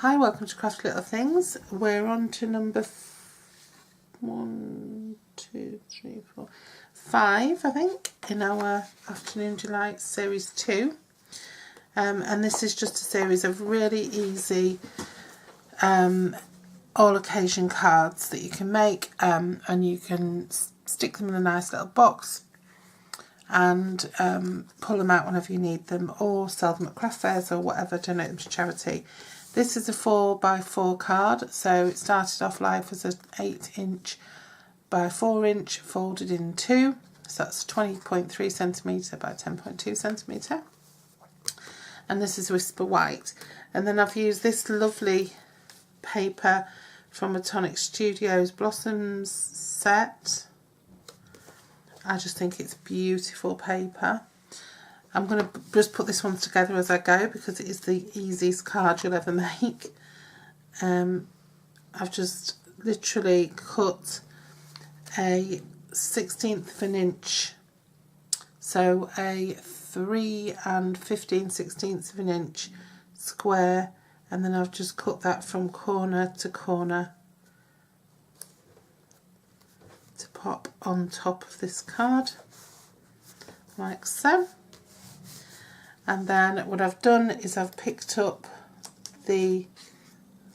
Hi, welcome to Craft Little Things. We're on to number 5, I think, in our Afternoon Delight Series 2. And this is just a series of really easy all occasion cards that you can make, and you can stick them in a nice little box and pull them out whenever you need them, or sell them at craft fairs or whatever, donate them to charity. This is a 4x4 card, so it started off life as an 8" by 4" folded in 2, so that's 20.3 centimetre by 10.2 centimetre. And this is Whisper White. And then I've used this lovely paper from a Tonic Studios Blossoms set. I just think it's beautiful paper. I'm going to just put this one together as I go because it is the easiest card you'll ever make. I've just literally cut a 1/16 of an inch, so a 3 15/16 of an inch square, and then I've just cut that from corner to corner to pop on top of this card, like so. And then what I've done is I've picked up the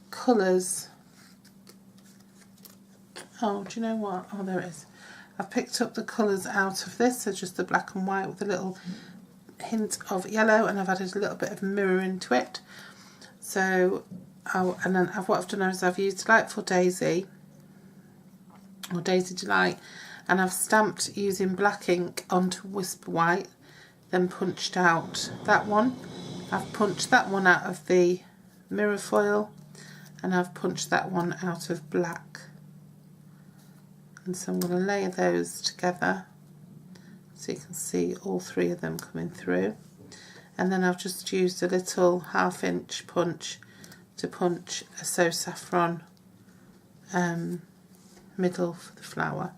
colours. Oh, do you know what? Oh, there it is. I've picked up the colours out of this, so just the black and white with a little hint of yellow, and I've added a little bit of mirror into it. So, and then what I've done is I've used Delightful Daisy, or Daisy Delight, and I've stamped using black ink onto Whisper White, then punched out that one. I've punched that one out of the mirror foil, and I've punched that one out of black. And so I'm going to layer those together so you can see all 3 of them coming through. And then I've just used a little 1/2" punch to punch a So Saffron middle for the flower.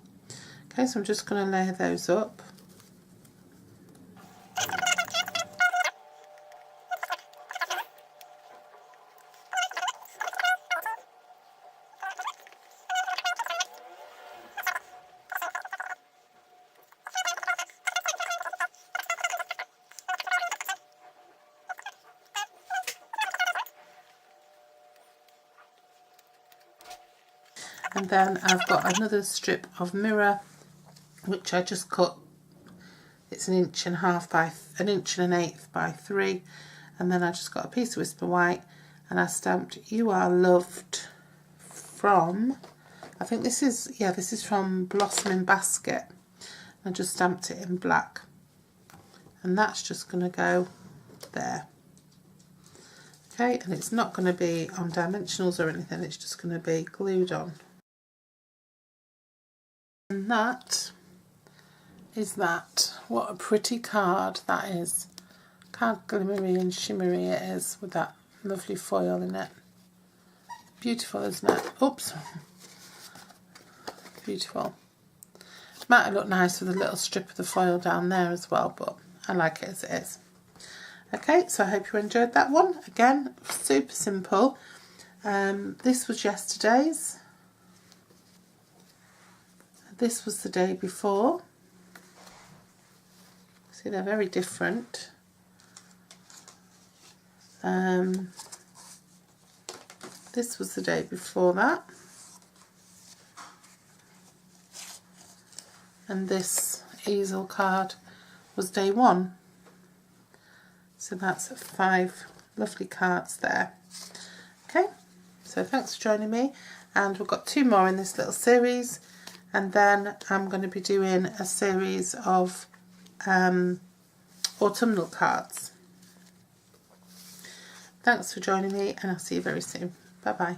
Okay, so I'm just going to layer those up. And then I've got another strip of mirror, which I just cut. It's 1 1/2" by 1 1/8" by 3, and then I just got a piece of Whisper White, and I stamped "You Are Loved" from, I think this is, yeah, this is from Blossoming Basket. I just stamped it in black, and that's just going to go there. Okay, and it's not going to be on dimensionals or anything, it's just going to be glued on. And that is that. What a pretty card that is. Look how glimmery and shimmery it is with that lovely foil in it. Beautiful, isn't it? Oops. Beautiful. Might have looked nice with a little strip of the foil down there as well, but I like it as it is. Okay, so I hope you enjoyed that one. Again, super simple. This was yesterday's. This was the day before. See, they're very different. This was the day before that. And this easel card was day 1. So that's 5 lovely cards there. Okay, so thanks for joining me, and we've got 2 more in this little series, and then I'm going to be doing a series of autumnal cards. Thanks for joining me, and I'll see you very soon. Bye bye.